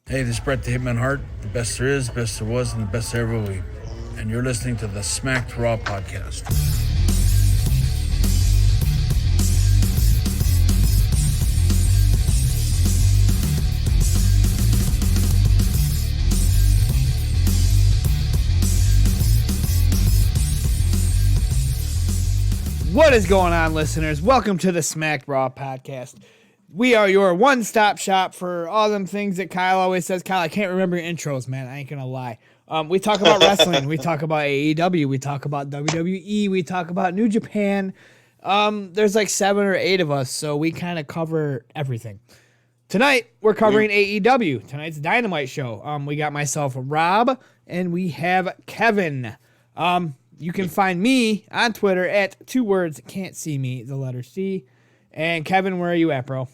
Hey, this is Brett the Hitman Hart, the best there is, best there was, and the best there ever will be. And you're listening to the Smacked Raw podcast. What is going on, listeners? Welcome to the Smacked Raw podcast. We are your one-stop shop for all them things that Kyle always says. Kyle, I can't remember your intros, man. I ain't gonna lie. We talk about wrestling. We talk about AEW. We talk about WWE. We talk about New Japan. There's like 7 or 8 of us, so we kind of cover everything. Tonight, we're covering AEW. Tonight's Dynamite show. We got myself, Rob, and we have Kevin. You can find me on Twitter at 2 words, can't see me, the letter C. And Kevin, where are you at, bro?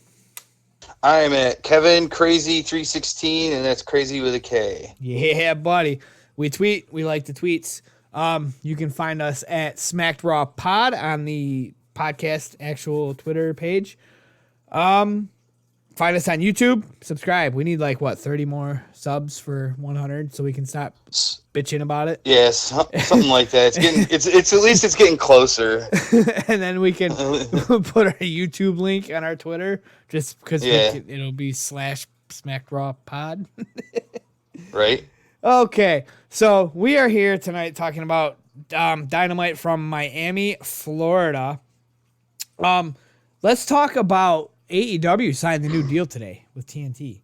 I'm at Kevin Crazy 316, and that's crazy with a K. Yeah, buddy. We tweet. We like the tweets. You can find us at Smacked Raw Pod on the podcast actual Twitter page. Find us on YouTube. Subscribe. We need 30 more subs for 100 so we can stop bitching about it. Yes, something like that. It's at least it's getting closer. And then we can put our YouTube link on our Twitter just because it'll be /Smacked Raw Pod. Right. Okay, so we are here tonight talking about Dynamite from Miami, Florida. Let's talk about AEW signed the new deal today with TNT.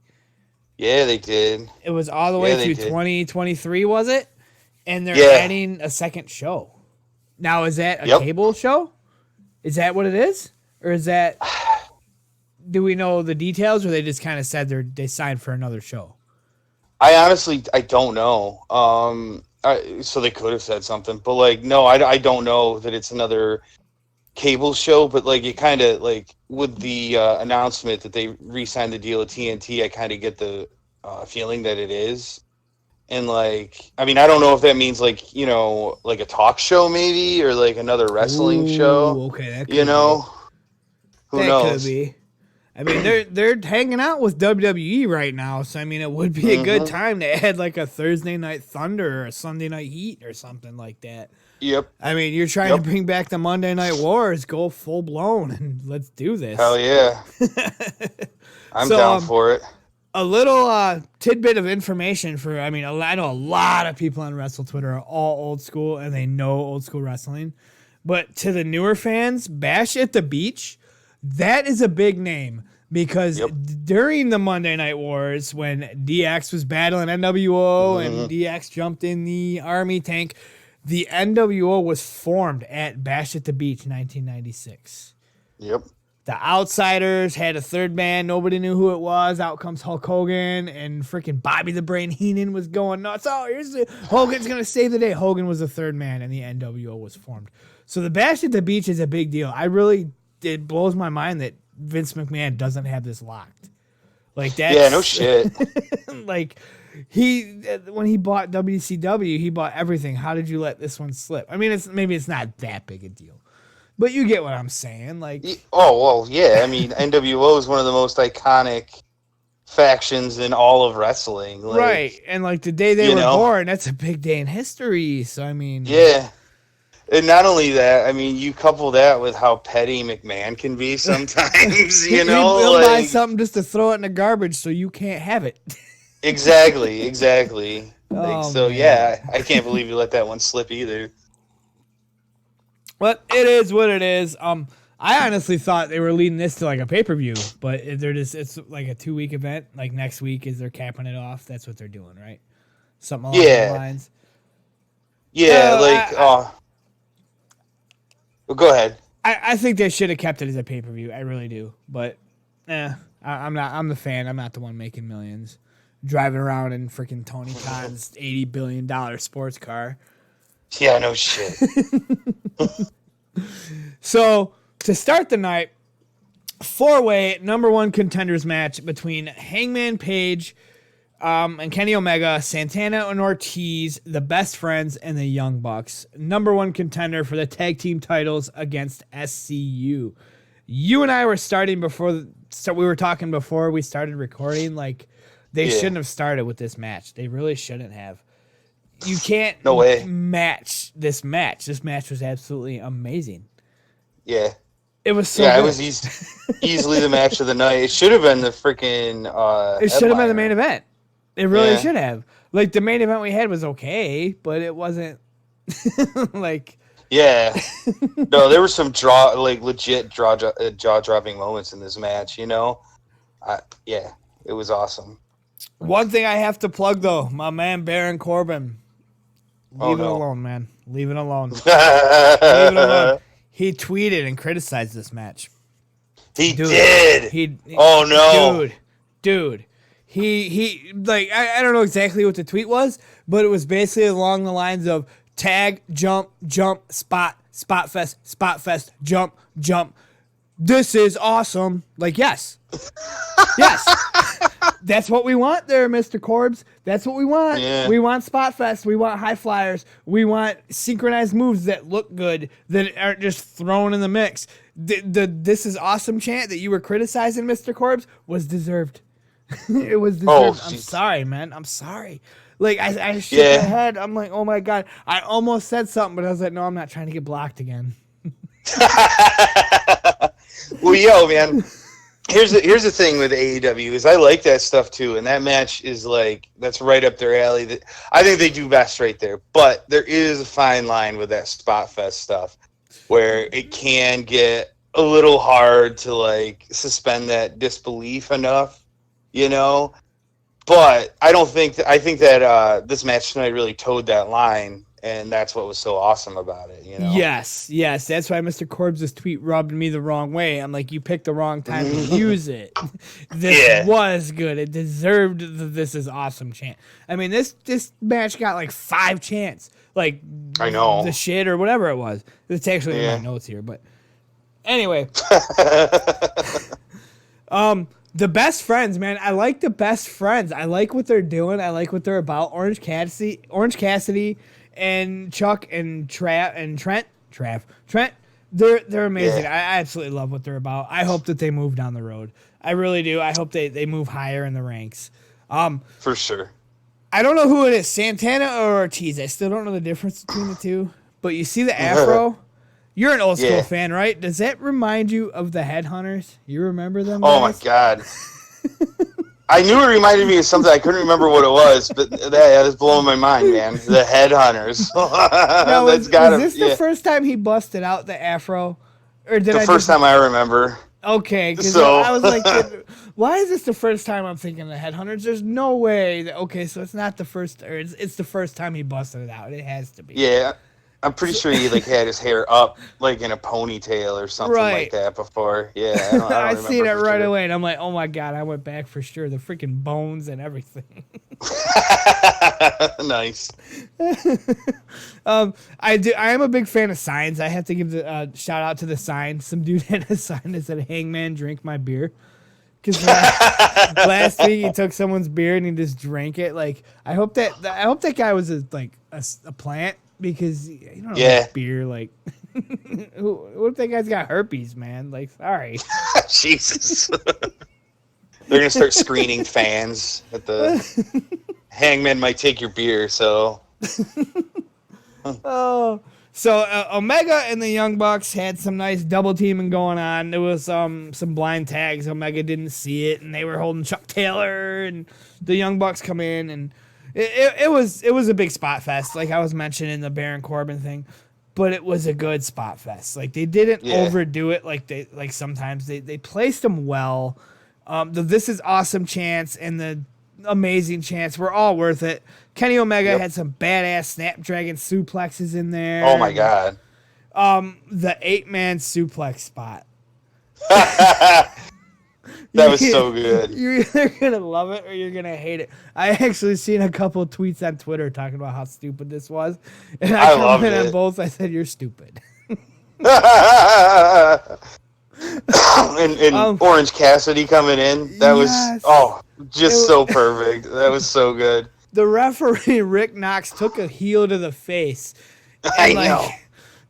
Yeah, they did. It was all the way through 2023, was it? And they're adding a second show. Now, is that a cable show? Is that what it is? Or is that... Do we know the details, or they just kind of said they signed for another show? I don't know. So they could have said something, but no, I don't know that it's another cable show, but it kind of with the announcement that they re-signed the deal with TNT, I kind of get the feeling that it is. And I don't know if that means a talk show maybe, or another wrestling show. Okay, that could who knows? Could be. I mean, they're hanging out with WWE right now, so it would be a good time to add a Thursday Night Thunder or a Sunday Night Heat or something like that. Yep. You're trying to bring back the Monday Night Wars, go full blown, and let's do this. Hell yeah. I'm down for it. A little tidbit of information for, I know a lot of people on Wrestle Twitter are all old school, and they know old school wrestling. But to the newer fans, Bash at the Beach, that is a big name. Because during the Monday Night Wars, when DX was battling NWO and DX jumped in the army tank, the NWO was formed at Bash at the Beach 1996. Yep. The Outsiders had a third man. Nobody knew who it was. Out comes Hulk Hogan, and freaking Bobby the Brain Heenan was going nuts. Oh, Hogan's going to save the day. Hogan was the third man, and the NWO was formed. So the Bash at the Beach is a big deal. It blows my mind that Vince McMahon doesn't have this locked. That's, yeah, no shit. When he bought WCW, he bought everything. How did you let this one slip? Maybe it's not that big a deal, but you get what I'm saying. NWO is one of the most iconic factions in all of wrestling. Right, and the day they were born, that's a big day in history. So yeah. And not only that, you couple that with how petty McMahon can be sometimes, He'll buy something just to throw it in the garbage so you can't have it. Exactly. Man. I can't believe you let that one slip either. But it is what it is. I honestly thought they were leading this to a pay-per-view, but it's a 2-week event. Next week is they're capping it off. That's what they're doing, right? Something along those lines. Yeah, Well, go ahead. I think they should have kept it as a pay-per-view. I really do. But I'm not. I'm the fan. I'm not the one making millions. Driving around in freaking Tony Khan's $80 billion sports car. Yeah, no shit. So, to start the night, 4-way number 1 contenders match between Hangman Page and Kenny Omega, Santana and Ortiz, the Best Friends, and the Young Bucks. Number 1 contender for the tag team titles against SCU. You and I were starting before we were talking before we started recording, They shouldn't have started with this match. They really shouldn't have. You can't No way. match this match. This match was absolutely amazing. Yeah. It was so Yeah, good. it was easily the match of the night. It should have been the freaking It should have been the headliner. main event. It really should have. Like, the main event we had was okay, but it wasn't like... Yeah. No, there were some legit jaw-dropping moments in this match, you know? Yeah, it was awesome. One thing I have to plug, though, my man Baron Corbin. Leave it alone, man. Leave it alone. Leave it alone. He tweeted and criticized this match. He did. Oh no, dude. He like I don't know exactly what the tweet was, but it was basically along the lines of tag, jump, spot fest, jump. This is awesome. Like, yes. That's what we want there, Mr. Corbs. That's what we want. Yeah. We want Spot Fest. We want high flyers. We want synchronized moves that look good, that aren't just thrown in the mix. The This is awesome chant that you were criticizing, Mr. Corbs, was deserved. It was deserved. I'm sorry, man. I'm sorry. Like, I shook my head. I'm like, oh my God. I almost said something, but I was like, no, I'm not trying to get blocked again. Well, yo, man. Here's the thing with AEW is I like that stuff too, and that match is like that's right up their alley. I think they do best right there, but there is a fine line with that Spot Fest stuff where it can get a little hard to like suspend that disbelief enough, you know. But I think that this match tonight really towed that line. And that's what was so awesome about it, you know? Yes. That's why Mr. Corbs' tweet rubbed me the wrong way. I'm like, you picked the wrong time to use it. This was good. It deserved the "This is awesome" chant. I mean, this match got like 5 chants. Like, I know. The shit or whatever it was. It's actually in my notes here. But anyway. The best friends, man. I like the best friends. I like what they're doing. I like what they're about. Orange Cassidy and Chuck and Trent, they're amazing. Yeah. I absolutely love what they're about. I hope that they move down the road. I really do. I hope they move higher in the ranks. For sure. I don't know who it is, Santana or Ortiz. I still don't know the difference between the two. But you see the afro? You're an old school fan, right? Does that remind you of the Headhunters? You remember them? Oh my God. I knew it reminded me of something. I couldn't remember what it was, but that was blowing my mind, man. The Headhunters. Now, was this the first time he busted out the afro? Or did the first time I remember. Okay, because I was like, why is this the first time I'm thinking the Headhunters? There's no way. So it's not the first, or it's the first time he busted it out. It has to be. Yeah. I'm pretty sure he like had his hair up like in a ponytail or something like that before. Yeah, I don't I seen it right away, and I'm like, oh my God, I went back for sure. The freaking bones and everything. Nice. I am a big fan of signs. I have to give the shout out to the sign. Some dude had a sign that said, "Hangman, drink my beer." Because last week he took someone's beer and he just drank it. Like, I hope that guy was a plant. Because you don't know beer, like, what if that guy's got herpes, man? Like, sorry. Jesus. They're gonna start screening fans at the Hangman might take your beer. So. So Omega and the Young Bucks had some nice double teaming going on. There was some blind tags. Omega didn't see it, and they were holding Chuck Taylor, and the Young Bucks come in and. It was a big spot fest, like I was mentioning the Baron Corbin thing, but it was a good spot fest. Like they didn't overdo it, like sometimes they placed them well. The "This is awesome" chants and the amazing chants were all worth it. Kenny Omega had some badass Snapdragon suplexes in there. Oh my God. The 8-man suplex spot. That was so good. You're either going to love it or you're going to hate it. I actually seen a couple of tweets on Twitter talking about how stupid this was. And I commented on both. I said, you're stupid. and Orange Cassidy coming in. That was, so perfect. That was so good. The referee, Rick Knox, took a heel to the face. I know.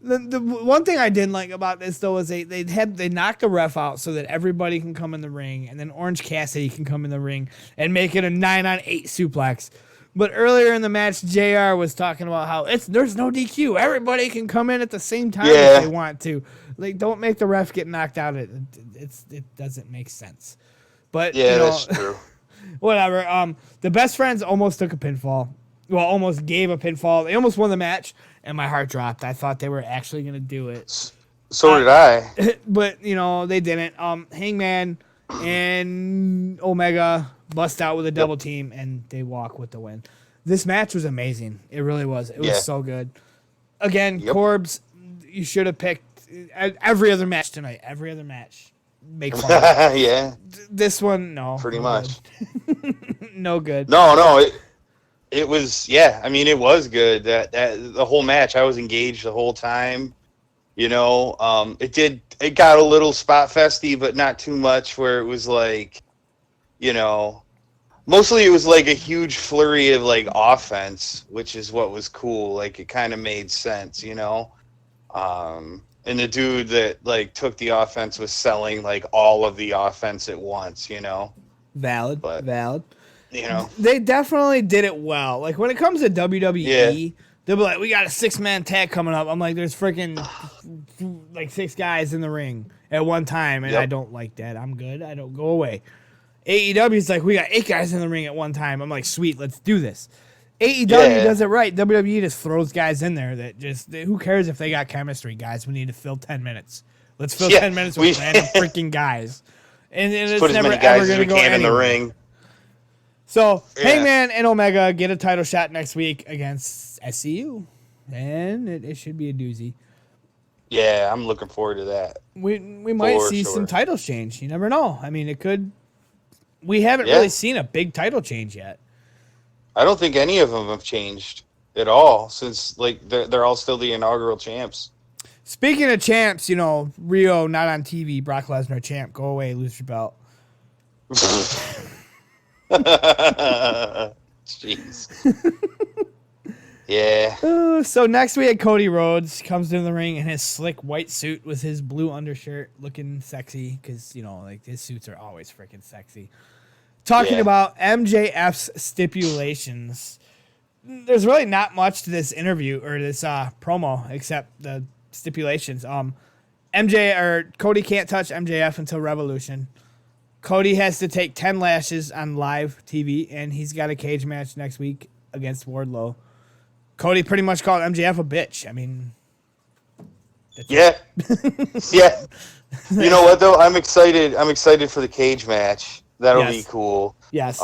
The one thing I didn't like about this though is they knocked the ref out so that everybody can come in the ring, and then Orange Cassidy can come in the ring and make it a 9-on-8 suplex. But earlier in the match, JR was talking about how there's no DQ. Everybody can come in at the same time if they want to. Like, don't make the ref get knocked out. It doesn't make sense. But yeah, that's true. Whatever. The Best Friends almost took a pinfall. Well, almost gave a pinfall. They almost won the match, and my heart dropped. I thought they were actually going to do it. So did I. But, they didn't. Hangman and Omega bust out with a double team, and they walk with the win. This match was amazing. It really was. It was so good. Again, Corbs, you should have picked every other match tonight. Every other match. Make fun of it. Yeah. This one, no. Pretty much. No good. No. It was, I mean, it was good. That the whole match, I was engaged the whole time. It got a little spot festy, but not too much, where it was like, mostly it was like a huge flurry of like offense, which is what was cool. Like, it kind of made sense, and the dude that like took the offense was selling like all of the offense at once, Valid. They definitely did it well. Like, when it comes to WWE, they'll be like, we got a 6-man tag coming up. I'm like, there's freaking like 6 guys in the ring at one time, and I don't like that. I'm good. I don't go away. AEW is like, we got 8 guys in the ring at one time. I'm like, sweet, let's do this. AEW does it right. WWE just throws guys in there that who cares if they got chemistry, guys? We need to fill 10 minutes. Let's fill 10 minutes with random freaking guys. And it's put never as many guys ever as we going to go can in the anywhere. ring. So, Hangman and Omega get a title shot next week against SCU. And it should be a doozy. Yeah, I'm looking forward to that. We might see some title change. You never know. I mean, it could. We haven't really seen a big title change yet. I don't think any of them have changed at all since like they're all still the inaugural champs. Speaking of champs, Rio not on TV, Brock Lesnar champ. Go away, lose your belt. Jeez. Yeah. So next we had Cody Rhodes comes into the ring in his slick white suit with his blue undershirt, looking sexy because like his suits are always freaking sexy. Talking about MJF's stipulations. There's really not much to this interview or this promo except the stipulations. Cody can't touch MJF until Revolution. Cody has to take 10 lashes on live TV, and he's got a cage match next week against Wardlow. Cody pretty much called MJF a bitch. I mean, yeah. You know what though? I'm excited. I'm excited for the cage match. That'll be cool. Yes.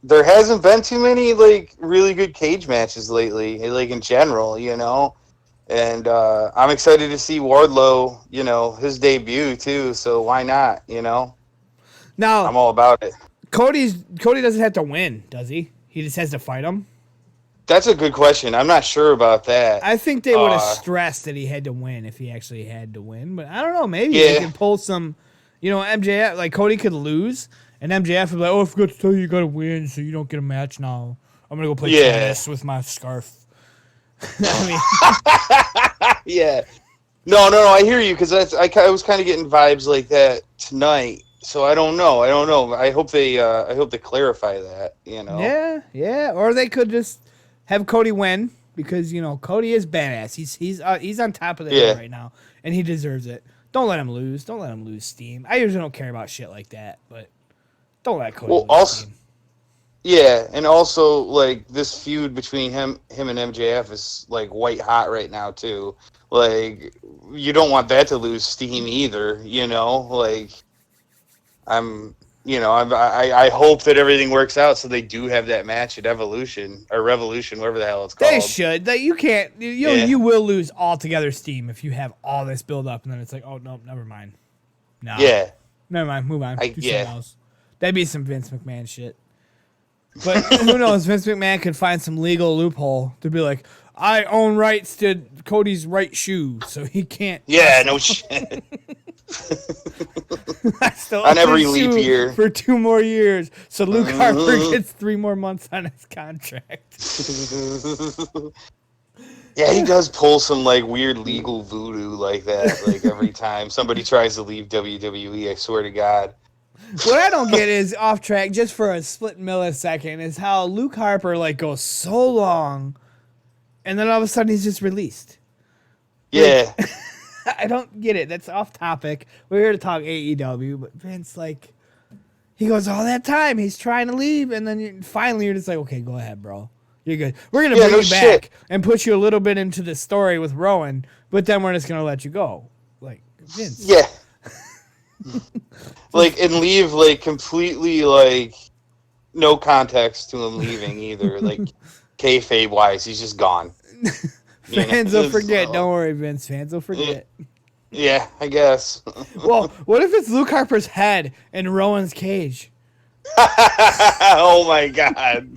There hasn't been too many like really good cage matches lately, like in general, And I'm excited to see Wardlow, his debut too. So why not? Now I'm all about it. Cody doesn't have to win, does he? He just has to fight him. That's a good question. I'm not sure about that. I think they would have stressed that he had to win if he actually had to win, but I don't know. Maybe they could pull some, MJF, like Cody could lose, and MJF would be like, oh, I forgot to tell you got to win, so you don't get a match now. I'm going to go play tennis with my scarf. Yeah. No, I hear you, because I was kind of getting vibes like that tonight. So I don't know. I hope they clarify that. Yeah. Or they could just have Cody win because Cody is badass. He's on top of the hill right now, and he deserves it. Don't let him lose. Don't let him lose steam. I usually don't care about shit like that, but don't let Cody lose steam. Yeah, and also like this feud between him and MJF is like white hot right now too. Like you don't want that to lose steam either. Like. I hope that everything works out so they do have that match at Evolution or Revolution, whatever the hell it's called. They should. That you can't. You will lose altogether steam if you have all this build up and then it's like, oh no, never mind. No. Yeah. Never mind. Move on. Do something else. That'd be some Vince McMahon shit. But who knows? Vince McMahon could find some legal loophole to be like, I own rights to Cody's right shoe, so he can't. Yeah. No shit. On every leap year for 2 more years, so Luke Harper gets 3 more months on his contract. Yeah, he does pull some like weird legal voodoo like that. Like every time somebody tries to leave WWE, I swear to God. What I don't get is off track just for a split millisecond is how Luke Harper like goes so long, and then all of a sudden he's just released. Yeah. I don't get it. That's off topic. We're here to talk AEW, but Vince, like, he goes all that time. He's trying to leave, and then finally you're just like, okay, go ahead, bro. You're good. We're going to bring you back and put you a little bit into the story with Rowan, but then we're just going to let you go. Like, Vince. Yeah. Like, and leave, like, completely, like, no context to him leaving either. Like, kayfabe-wise, he's just gone. Fans will forget. Don't worry, Vince. Fans will forget. Yeah, I guess. Well, what if it's Luke Harper's head in Rowan's cage? Oh, my God.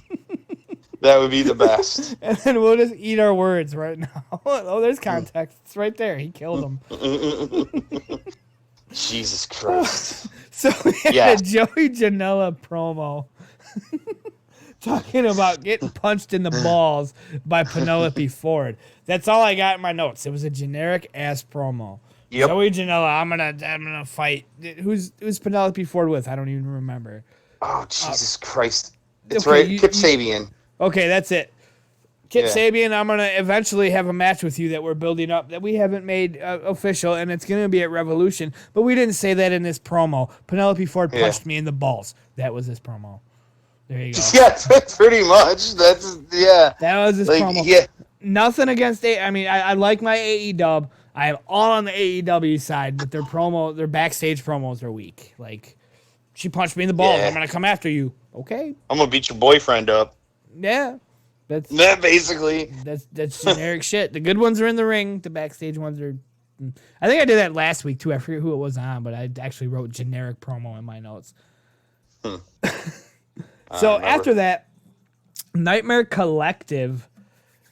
That would be the best. And then we'll just eat our words right now. Oh, there's context. It's right there. He killed him. Jesus Christ. So we had a Joey Janela promo talking about getting punched in the balls by Penelope Ford. That's all I got in my notes. It was a generic ass promo. Yep. Joey Janela, I'm gonna fight. Who's Penelope Ford with? I don't even remember. Oh, Jesus Christ. It's okay, right. Kip Sabian. Okay, that's it. Kip Sabian, I'm going to eventually have a match with you that we're building up that we haven't made official, and it's going to be at Revolution. But we didn't say that in this promo. Penelope Ford punched me in the balls. That was this promo. There you go. Yeah, pretty much. That was this promo. Yeah. Nothing against I like my AEW. I am all on the AEW side, but their backstage promos are weak. Like, she punched me in the balls. Yeah. I'm going to come after you. Okay. I'm going to beat your boyfriend up. Yeah. That's basically. That's generic shit. The good ones are in the ring. The backstage ones are. I think I did that last week too. I forget who it was on, but I actually wrote generic promo in my notes. So after that, Nightmare Collective,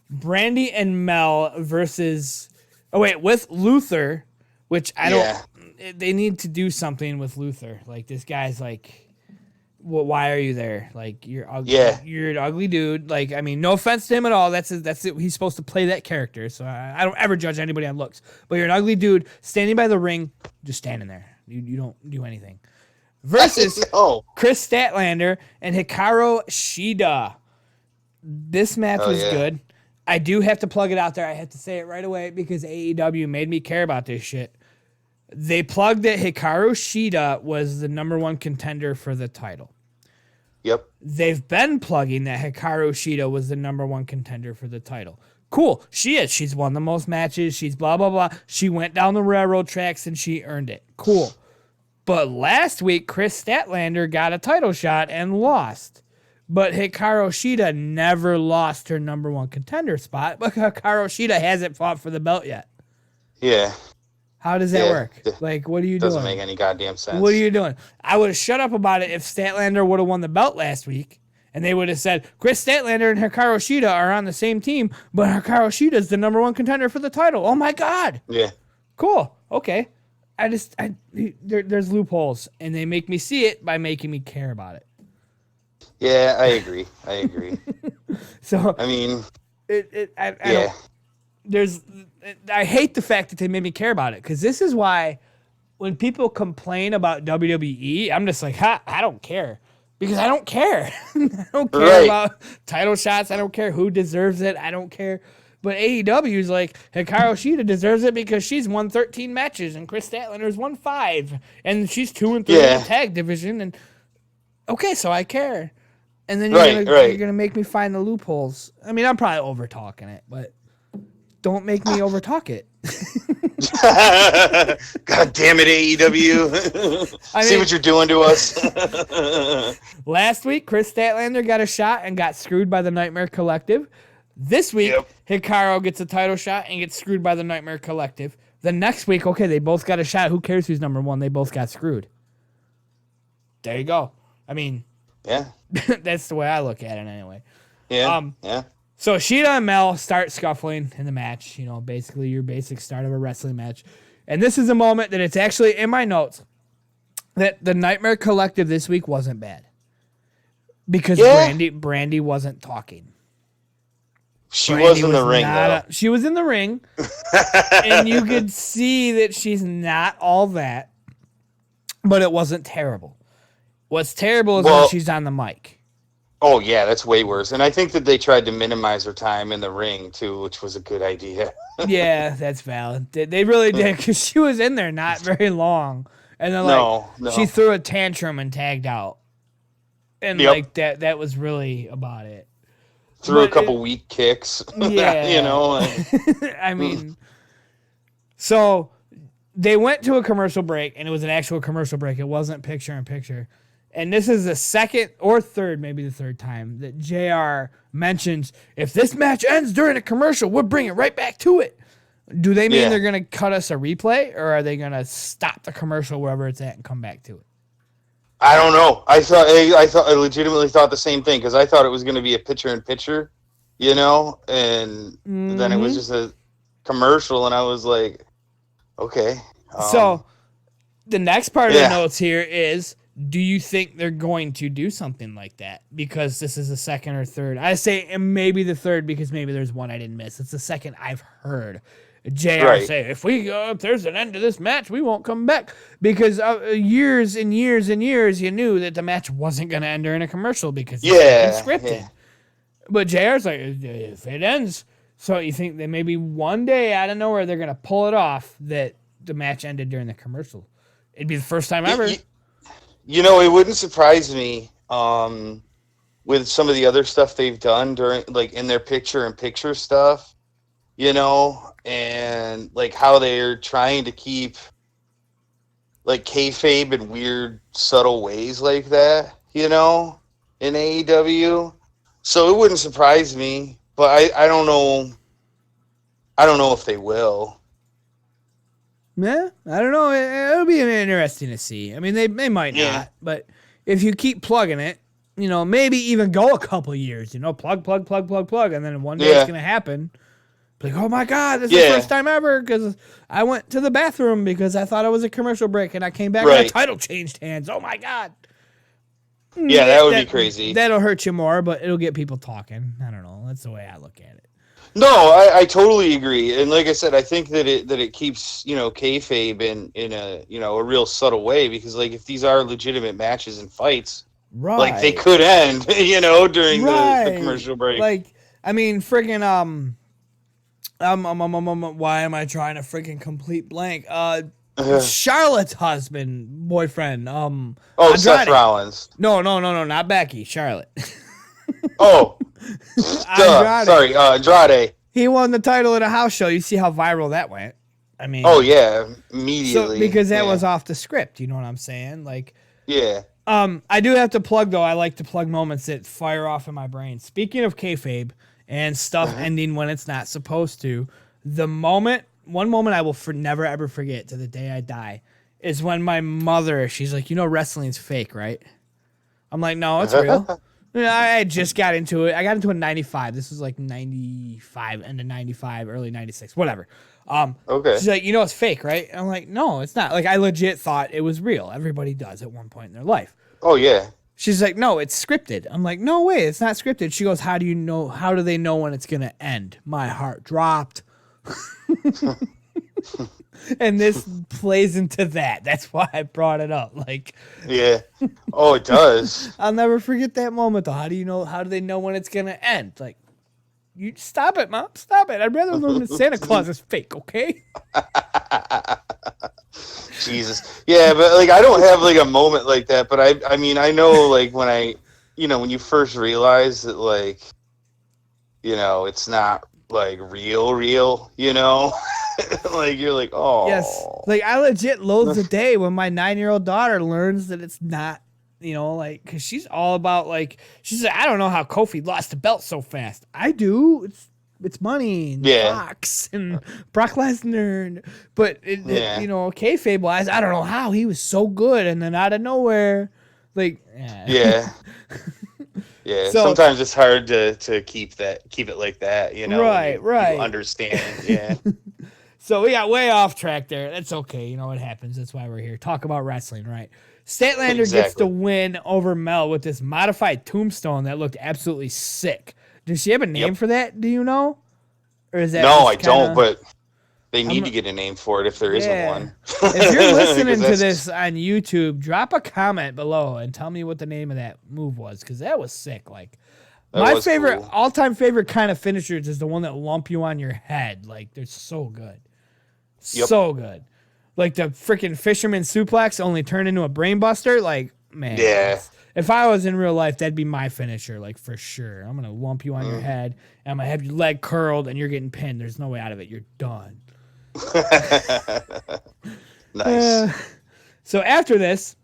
Brandy and Mel versus. Oh wait, with Luther, which I don't. They need to do something with Luther. Like, this guy's like. Well, why are you there? Like, you're ugly. Yeah. You're an ugly dude. Like, I mean, no offense to him at all. That's it. He's supposed to play that character. So I don't ever judge anybody on looks. But you're an ugly dude standing by the ring, just standing there. You don't do anything. Versus Chris Statlander and Hikaru Shida. This match was good. I do have to plug it out there. I have to say it right away because AEW made me care about this shit. They plugged that Hikaru Shida was the number one contender for the title. Yep. They've been plugging that Hikaru Shida was the number one contender for the title. Cool. She is. She's won the most matches. She's blah, blah, blah. She went down the railroad tracks and she earned it. Cool. But last week, Chris Statlander got a title shot and lost. But Hikaru Shida never lost her number one contender spot. But Hikaru Shida hasn't fought for the belt yet. Yeah. How does that work? Like, what are you doing? Doesn't make any goddamn sense. What are you doing? I would have shut up about it if Statlander would have won the belt last week, and they would have said, Chris Statlander and Hikaru Shida are on the same team, but Hikaru Shida is the number one contender for the title. Oh, my God. Yeah. Cool. Okay. There's loopholes, and they make me see it by making me care about it. Yeah, I agree. So, I mean, I hate the fact that they made me care about it, because this is why when people complain about WWE, I'm just like, I don't care. Because I don't care. I don't care about title shots. I don't care who deserves it. I don't care. But AEW is like, Hikaru Shida deserves it because she's won 13 matches and Chris Statlander's won 5. And she's 2 and 3 in the tag division. And okay, so I care. And then you're going to make me find the loopholes. I mean, I'm probably over-talking it, but don't make me over-talk it. God damn it, AEW. See what you're doing to us. Last week, Chris Statlander got a shot and got screwed by the Nightmare Collective. This week, Hikaru gets a title shot and gets screwed by the Nightmare Collective. The next week, okay, they both got a shot. Who cares who's number one? They both got screwed. There you go. I mean, that's the way I look at it anyway. Yeah. So Shida and Mel start scuffling in the match. You know, basically your basic start of a wrestling match. And this is a moment that it's actually in my notes that the Nightmare Collective this week wasn't bad. Because Brandy wasn't talking. She was in the ring, though. She was in the ring, and you could see that she's not all that, but it wasn't terrible. What's terrible is when she's on the mic. Oh, yeah, that's way worse. And I think that they tried to minimize her time in the ring, too, which was a good idea. Yeah, that's valid. They really did, because she was in there not very long. And then, she threw a tantrum and tagged out. And, that was really about it. Threw a couple weak kicks. Yeah. You know? I mean, so they went to a commercial break, and it was an actual commercial break. It wasn't picture-in-picture. And this is the second or third, maybe the third time, that JR mentions, if this match ends during a commercial, we'll bring it right back to it. Do they mean they're going to cut us a replay, or are they going to stop the commercial wherever it's at and come back to it? I don't know. I legitimately thought the same thing, because I thought it was going to be a picture-in-picture, you know, and then it was just a commercial, and I was like, okay. So the next part of the notes here is, do you think they're going to do something like that? Because this is the second or third. I say maybe the third, because maybe there's one I didn't miss. It's the second I've heard JR say, if there's an end to this match, we won't come back. Because years and years and years, you knew that the match wasn't going to end during a commercial because it's scripted. Yeah. But JR's like, if it ends. So you think that maybe one day out of nowhere, they're going to pull it off that the match ended during the commercial. It'd be the first time ever. You know, it wouldn't surprise me with some of the other stuff they've done during, like, in their picture-in-picture stuff, you know, and, like, how they're trying to keep, like, kayfabe in weird, subtle ways like that, you know, in AEW. So it wouldn't surprise me, but I don't know. I don't know if they will. Yeah, I don't know. It'll be interesting to see. I mean, they might not, but if you keep plugging it, you know, maybe even go a couple years, you know, plug, and then one day it's going to happen. Like, oh my God, this is the first time ever, because I went to the bathroom because I thought it was a commercial break, and I came back and the title changed hands. Oh my God. Yeah, that would be crazy. That'll hurt you more, but it'll get people talking. I don't know. That's the way I look at it. No, I totally agree, and like I said, I think that it keeps, you know, kayfabe in a, you know, a real subtle way, because, like, if these are legitimate matches and fights, like, they could end, you know, during the commercial break. Like, I mean, friggin' why am I trying to friggin' complete blank? Charlotte's boyfriend, Andrade. Seth Rollins. No, not Becky, Charlotte. Andrade. He won the title at a house show. You see how viral that went. I mean, immediately. Because that was off the script. You know what I'm saying? Like, yeah. I do have to plug, though. I like to plug moments that fire off in my brain. Speaking of kayfabe and stuff ending when it's not supposed to, one moment I will never ever forget to the day I die is when my mother, she's like, you know, wrestling's fake, right? I'm like, no, it's real. I just got into it. I got into it in 95. This was like 95, end of 95, early 96, whatever. Okay. She's like, you know, it's fake, right? And I'm like, no, it's not. Like, I legit thought it was real. Everybody does at one point in their life. Oh, yeah. She's like, no, it's scripted. I'm like, no way, it's not scripted. She goes, how do they know when it's going to end? My heart dropped. And this plays into that. That's why I brought it up. Like, yeah. Oh, it does. I'll never forget that moment, though. How do they know when it's going to end? Like, you stop it, Mom. Stop it. I'd rather learn that Santa Claus is fake, okay? Jesus. Yeah, but, like, I don't have, like, a moment like that, but I mean, I know, like, when when you first realize that, like, you know, it's not, like, real, you know? Like, you're like, oh. Yes. Like, I legit loathe the day when my 9-year-old daughter learns that it's not, you know, like, because she's all about, like, she's like, I don't know how Kofi lost the belt so fast. I do. It's money and Fox and Brock Lesnar. But, you know, kayfabe-wise, I don't know how. He was so good, and then out of nowhere, like, yeah. Yeah, so, sometimes it's hard to keep it like that, you know. Right. You understand, yeah. So we got way off track there. That's okay. You know what happens. That's why we're here. Talk about wrestling, right? Statlander gets the win over Mel with this modified tombstone that looked absolutely sick. Does she have a name for that? Do you know? Or is that No, I kinda... don't, but they need to get a name for it if there isn't one. If you're listening to this on YouTube, drop a comment below and tell me what the name of that move was, because that was sick. Like, my favorite, cool. all-time favorite kind of finishers is the one that lump you on your head. Like, they're so good. So good. Like the freaking fisherman suplex only turned into a brainbuster. Like, man. Yeah. If I was in real life, that'd be my finisher, like, for sure. I'm going to lump you on your head, and I'm going to have your leg curled, and you're getting pinned. There's no way out of it. You're done. Nice. So after this,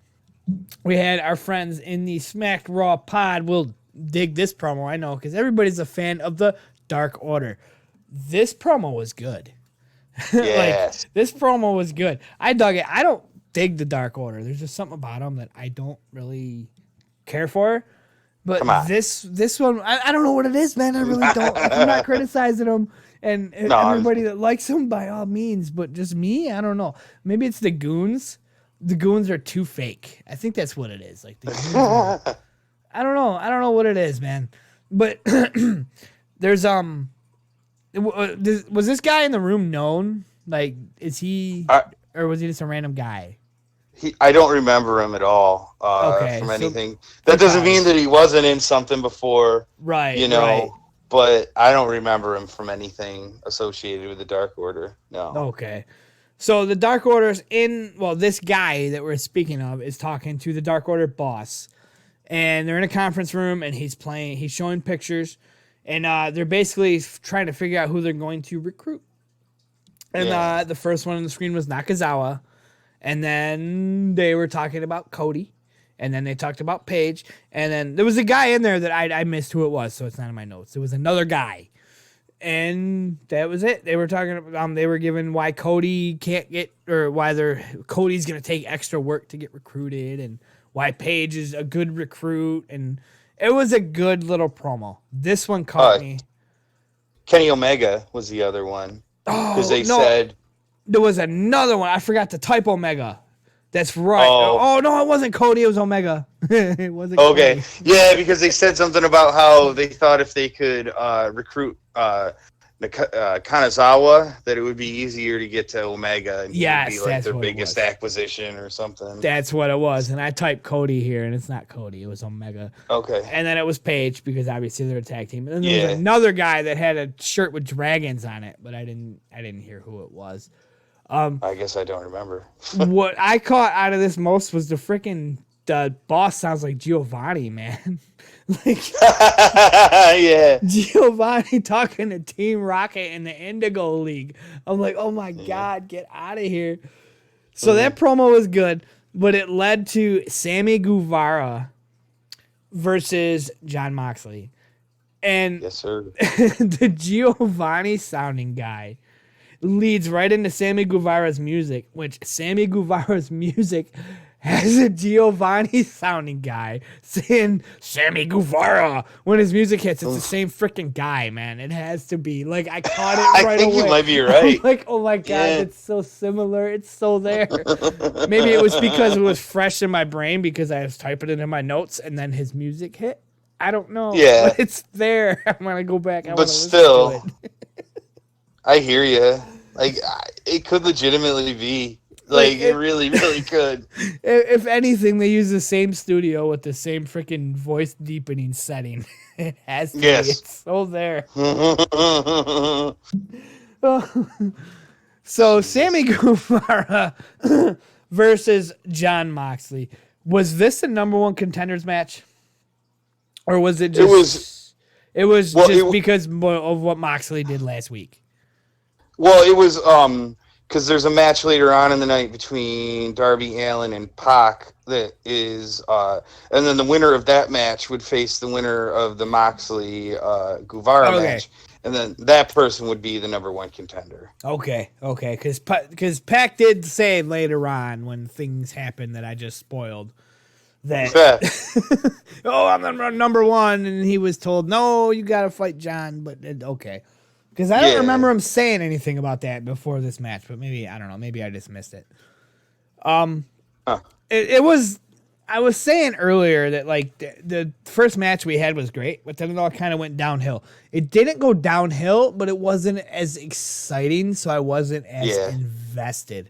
we had our friends in the Smacked Raw pod. We'll dig this promo, I know, because everybody's a fan of the Dark Order. This promo was good. Yes. Like, this promo was good. I dug it. I don't dig the Dark Order. There's just something about them that I don't really care for. But this one, I don't know what it is, man. I really don't. I'm not criticizing them. And everybody that likes them, by all means. But just me, I don't know. Maybe it's the goons. The goons are too fake. I think that's what it is. Like, the goons are, I don't know. I don't know what it is, man. But there's was this guy in the room known? Like, is he, or was he just a random guy? I don't remember him at all from anything. That doesn't mean that he wasn't in something before, right? You know, right. But I don't remember him from anything associated with the Dark Order. No. Okay. So the Dark Order's this guy that we're speaking of is talking to the Dark Order boss, and they're in a conference room, and he's showing pictures, and they're basically trying to figure out who they're going to recruit. And the first one on the screen was Nakazawa. And then they were talking about Cody. And then they talked about Paige. And then there was a guy in there that I missed who it was, so it's not in my notes. It was another guy. And that was it. They were talking about, they were given why Cody can't get, or why Cody's going to take extra work to get recruited, and why Paige is a good recruit. And it was a good little promo. This one caught me. Kenny Omega was the other one. Because they said... There was another one. I forgot to type Omega. That's right. Oh no, it wasn't Cody. It was Omega. It wasn't okay. Cody. Yeah, because they said something about how they thought if they could recruit Kanazawa, that it would be easier to get to Omega, and he would be like their biggest acquisition or something. That's what it was. And I typed Cody here, and it's not Cody. It was Omega. Okay. And then it was Paige, because obviously they're a tag team. And then there was another guy that had a shirt with dragons on it, but I didn't hear who it was. I guess I don't remember. What I caught out of this most was the boss sounds like Giovanni, man. Like, yeah, Giovanni talking to Team Rocket in the Indigo League. I'm like, oh my God, get out of here. So that promo was good, but it led to Sammy Guevara versus Jon Moxley. And yes, sir. The Giovanni sounding guy leads right into Sammy Guevara's music, which Sammy Guevara's music has a Giovanni sounding guy saying Sammy Guevara when his music hits. It's the same freaking guy, man. It has to be. Like, I caught it right away. I think you might be right. I'm like, oh my God, it's so similar. It's so there. Maybe it was because it was fresh in my brain because I was typing it in my notes and then his music hit. I don't know. Yeah. But it's there. I'm going to go back. But still, I hear you. Like, it could legitimately be. Like, it really, really could. If anything, they use the same studio with the same freaking voice deepening setting. It has to be. It's so there. So, Sammy Guevara versus Jon Moxley. Was this the number one contenders match? Or was it just... It was because of what Moxley did last week. Well, it was... because there's a match later on in the night between Darby Allin and Pac that is, and then the winner of that match would face the winner of the Moxley Guevara match, and then that person would be the number one contender. Okay, because Pac did say later on when things happened that I just spoiled that, I'm the number one, and he was told, no, you got to fight John, but okay. Because I don't remember him saying anything about that before this match, but maybe, I don't know, maybe I just missed it. It was I was saying earlier that like the first match we had was great, but then it all kind of went downhill. It didn't go downhill, but it wasn't as exciting, so I wasn't as invested.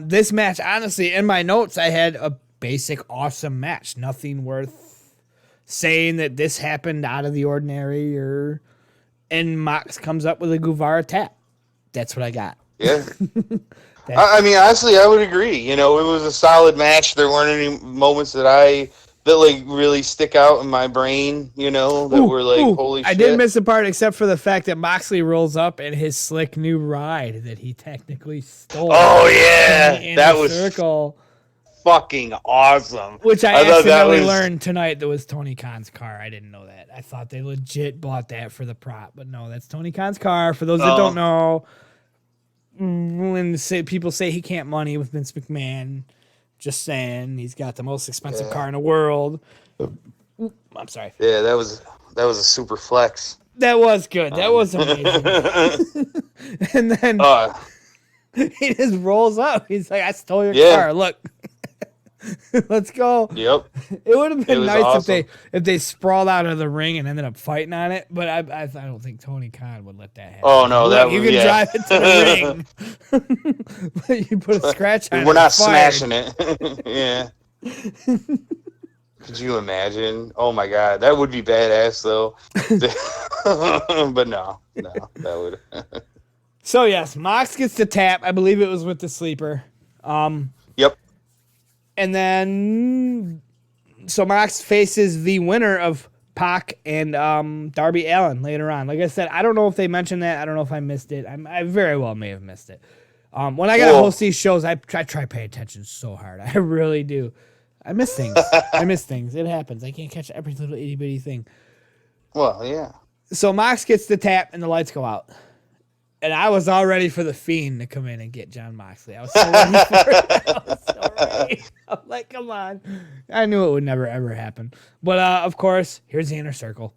This match, honestly, in my notes, I had a basic awesome match. Nothing worth saying that this happened out of the ordinary, and Mox comes up with a Guevara tap. That's what I got. Yeah. I mean, honestly, I would agree. You know, it was a solid match. There weren't any moments that like really stick out in my brain, you know, that were like, holy shit. I did miss a part except for the fact that Moxley rolls up in his slick new ride that he technically stole. Oh, yeah. That was circle. Fucking awesome. Which I accidentally learned tonight that was Tony Khan's car. I didn't know that. I thought they legit bought that for the prop, but no, that's Tony Khan's car. For those that don't know, when people say he can't money with Vince McMahon, just saying he's got the most expensive car in the world. I'm sorry. Yeah, that was a super flex. That was good. That was amazing. And then he just rolls up. He's like, I stole your car. Look. Let's go. Yep. It would have been nice awesome if they sprawled out of the ring and ended up fighting on it, but I don't think Tony Khan would let that happen. Oh no, Look, you can drive it to the ring, but you put a scratch on it. We're not smashing it. Yeah. Could you imagine? Oh my god, that would be badass though. But no, that would. So yes, Mox gets the tap. I believe it was with the sleeper. Yep. And then, so Mox faces the winner of Pac and Darby Allin later on. Like I said, I don't know if they mentioned that. I don't know if I missed it. I very well may have missed it. When I got to host these shows, I try to pay attention so hard. I really do. I miss things. It happens. I can't catch every little itty bitty thing. Well, yeah. So Mox gets the tap and the lights go out. And I was all ready for the Fiend to come in and get Jon Moxley. I was so ready for it. I'm like, come on. I knew it would never, ever happen. But, of course, here's the Inner Circle.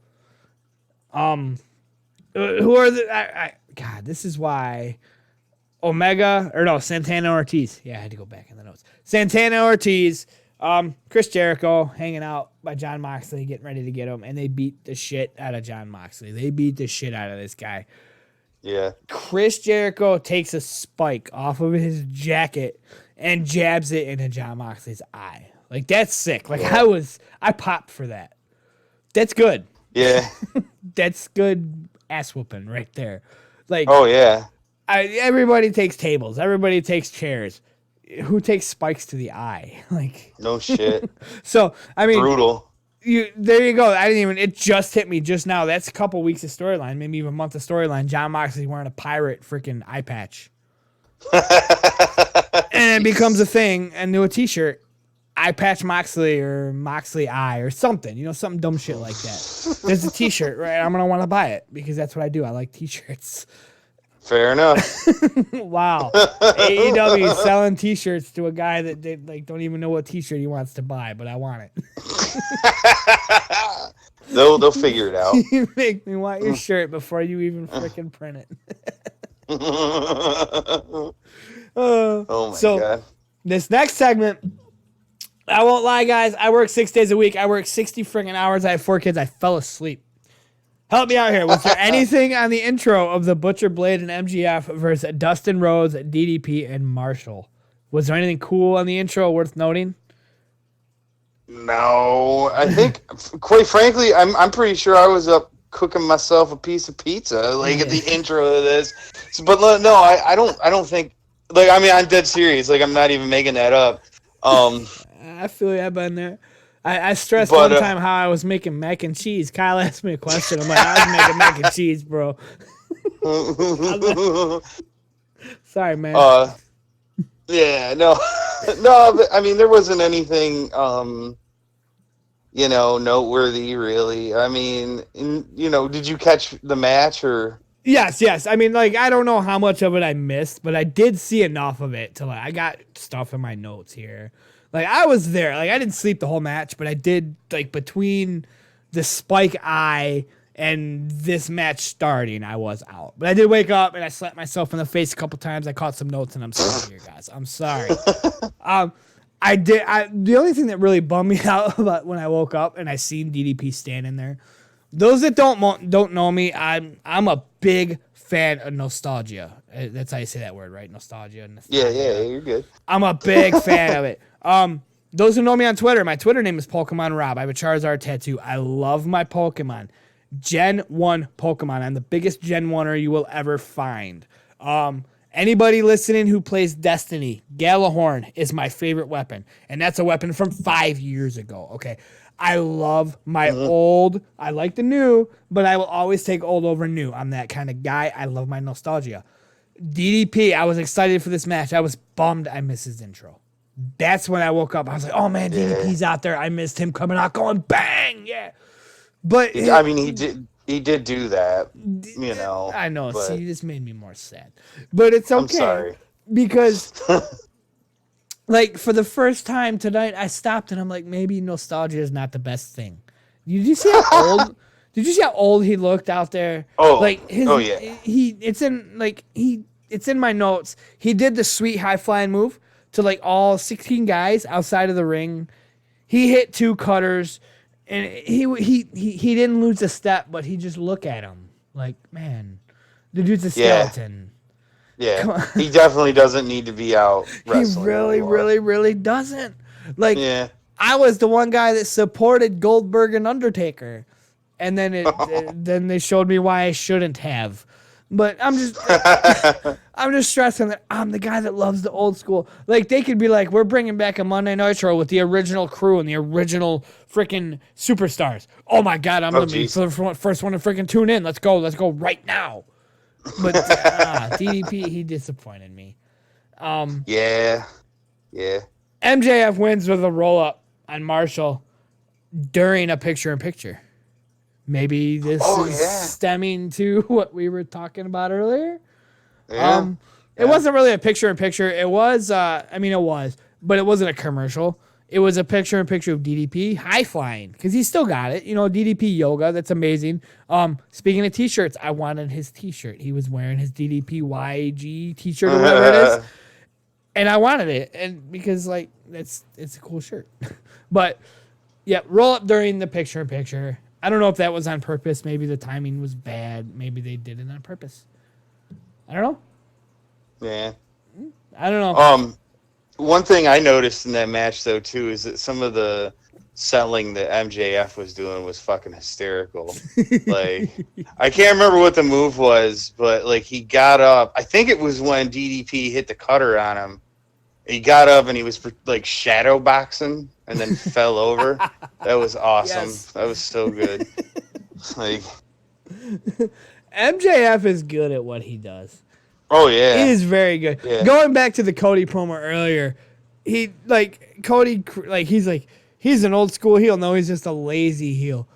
Who are the... God, this is why... Santana Ortiz. Yeah, I had to go back in the notes. Santana Ortiz, Chris Jericho hanging out by Jon Moxley, getting ready to get him, and they beat the shit out of Jon Moxley. They beat the shit out of this guy. Yeah. Chris Jericho takes a spike off of his jacket and jabs it into Jon Moxley's eye. Like, that's sick. Like, I popped for that. That's good. Yeah. That's good ass whooping right there. Like, oh, yeah. Everybody takes tables. Everybody takes chairs. Who takes spikes to the eye? Like, no shit. So, I mean, brutal. There you go. It just hit me just now. That's a couple weeks of storyline, maybe even a month of storyline. Jon Moxley wearing a pirate freaking eye patch. And it becomes a thing, and do a t-shirt, eye patch Moxley or Moxley eye or something, something dumb shit like that. There's a t-shirt, right? I'm going to want to buy it because that's what I do. I like t-shirts. Fair enough. Wow. AEW selling t-shirts to a guy that they don't even know what t-shirt he wants to buy, but I want it. They'll figure it out. You make me want your shirt before you even freaking print it. Oh my god. This next segment, I won't lie, guys. I work 6 days a week. I work 60 freaking hours. I have 4 kids. I fell asleep. Help me out here. Was there anything on the intro of the Butcher Blade and MGF versus Dustin Rhodes, DDP, and Marshall? Was there anything cool on the intro worth noting? No, I think, quite frankly, I'm pretty sure I was up cooking myself a piece of pizza, at the intro of this. But no, I don't think. I'm dead serious. I'm not even making that up. I feel you. I've been there. I stressed one time how I was making mac and cheese. Kyle asked me a question. I'm like, I was making mac and cheese, bro. Sorry, man. Yeah, no, but, there wasn't anything, noteworthy, really. Did you catch the match, or? Yes. I don't know how much of it I missed, but I did see enough of it to, I got stuff in my notes here. I was there. I didn't sleep the whole match, but I did, between the spike eye and this match starting, I was out. But I did wake up, and I slapped myself in the face a couple times. I caught some notes, and I'm sorry here, guys. I'm sorry. I did. The only thing that really bummed me out about when I woke up and I seen DDP standing there. Those that don't know me, I'm a big fan of nostalgia. That's how you say that word, right? Nostalgia. Yeah, you're good. I'm a big fan of it. Those who know me on Twitter, my Twitter name is Pokemon Rob. I have a Charizard tattoo. I love my Pokemon. Gen 1 Pokemon. I'm the biggest Gen 1er you will ever find. Anybody listening who plays Destiny, Galahorn is my favorite weapon. And that's a weapon from 5 years ago. Okay. I love my old. I like the new, but I will always take old over new. I'm that kind of guy. I love my nostalgia. DDP, I was excited for this match. I was bummed I missed his intro. That's when I woke up. I was like, oh man, DDP's out there. I missed him coming out going bang. Yeah. But I mean, he did do that, you know. I know. See, you just made me more sad. But it's okay. I'm sorry. Because, like, for the first time tonight, I stopped and I'm like, maybe nostalgia is not the best thing. Did you see how old? Did you see how old he looked out there? Oh, like yeah. It's in my notes. He did the sweet high flying move to like all 16 guys outside of the ring. He hit 2 cutters. And he didn't lose a step, but he just look at him like, man, the dude's a skeleton. Yeah, he definitely doesn't need to be out wrestling. He really, anymore. really doesn't. Like, I was the one guy that supported Goldberg and Undertaker, and then then they showed me why I shouldn't have. But I'm just stressing that I'm the guy that loves the old school. Like, they could be like, we're bringing back a Monday Nitro with the original crew and the original freaking superstars. Oh my God, I'm going to be the first one to freaking tune in. Let's go right now. But DDP, he disappointed me. Yeah. MJF wins with a roll up on Marshall during a picture-in-picture. Maybe this is stemming to what we were talking about earlier. Yeah. It wasn't really a picture-in-picture. It was, but it wasn't a commercial. It was a picture-in-picture of DDP high-flying, because he still got it. You know, DDP yoga, that's amazing. Speaking of T-shirts, I wanted his T-shirt. He was wearing his DDP YG T-shirt or whatever it is. And I wanted it, and because, like, it's a cool shirt. But, yeah, roll up during the picture-in-picture. I don't know if that was on purpose. Maybe the timing was bad. Maybe they did it on purpose. I don't know. Yeah. I don't know. One thing I noticed in that match, though, too, is that some of the selling that MJF was doing was fucking hysterical. Like, I can't remember what the move was, but, like, he got up. I think it was when DDP hit the cutter on him. He got up and he was, like, shadow boxing and then fell over. That was awesome. Yes. That was so good. Like, MJF is good at what he does. Oh, yeah. He is very good. Yeah. Going back to the Cody promo earlier, he's an old school heel. No, he's just a lazy heel.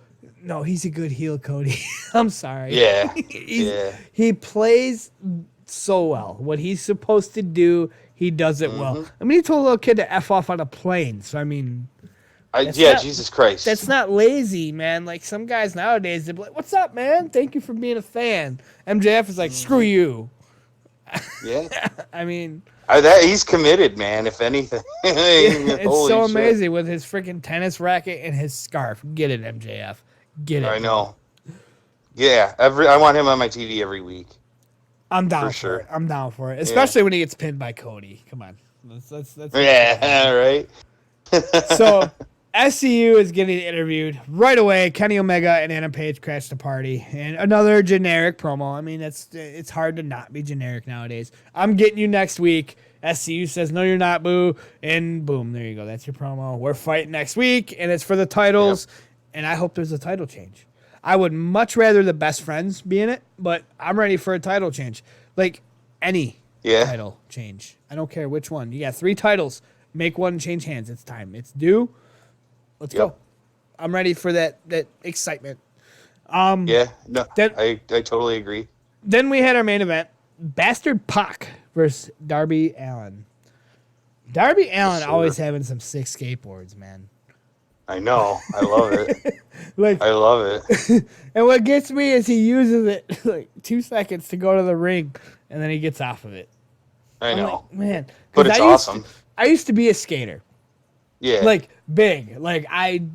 No, he's a good heel, Cody. I'm sorry. Yeah. He plays so well. What he's supposed to do, he does it well. I mean, he told a little kid to F off on a plane. So, I mean... Jesus Christ. That's not lazy, man. Like, some guys nowadays, they're like, what's up, man? Thank you for being a fan. MJF is like, screw you. Yeah. I mean... he's committed, man, if anything. It's so amazing with his freaking tennis racket and his scarf. Get it, MJF. Get it. I know. Yeah, I want him on my TV every week. I'm down for it. I'm down for it. Especially when he gets pinned by Cody. Come on. Let's yeah, right. So, SCU is getting interviewed right away. Kenny Omega and Adam Page crash the party. And another generic promo. I mean, it's hard to not be generic nowadays. I'm getting you next week. SCU says, no, you're not, boo. And boom, there you go. That's your promo. We're fighting next week, and it's for the titles. Yep. And I hope there's a title change. I would much rather the best friends be in it, but I'm ready for a title change. Like, any title change. I don't care which one. You got 3 titles. Make one change hands. It's time. It's due. Let's go. I'm ready for that excitement. I totally agree. Then we had our main event. Bastard Pac versus Darby Allin. Darby Allin always having some sick skateboards, man. I know. I love it. I love it. And what gets me is he uses it like 2 seconds to go to the ring, and then he gets off of it. I know. Like, man. But it's awesome. I used to be a skater. Yeah. Like big. Like I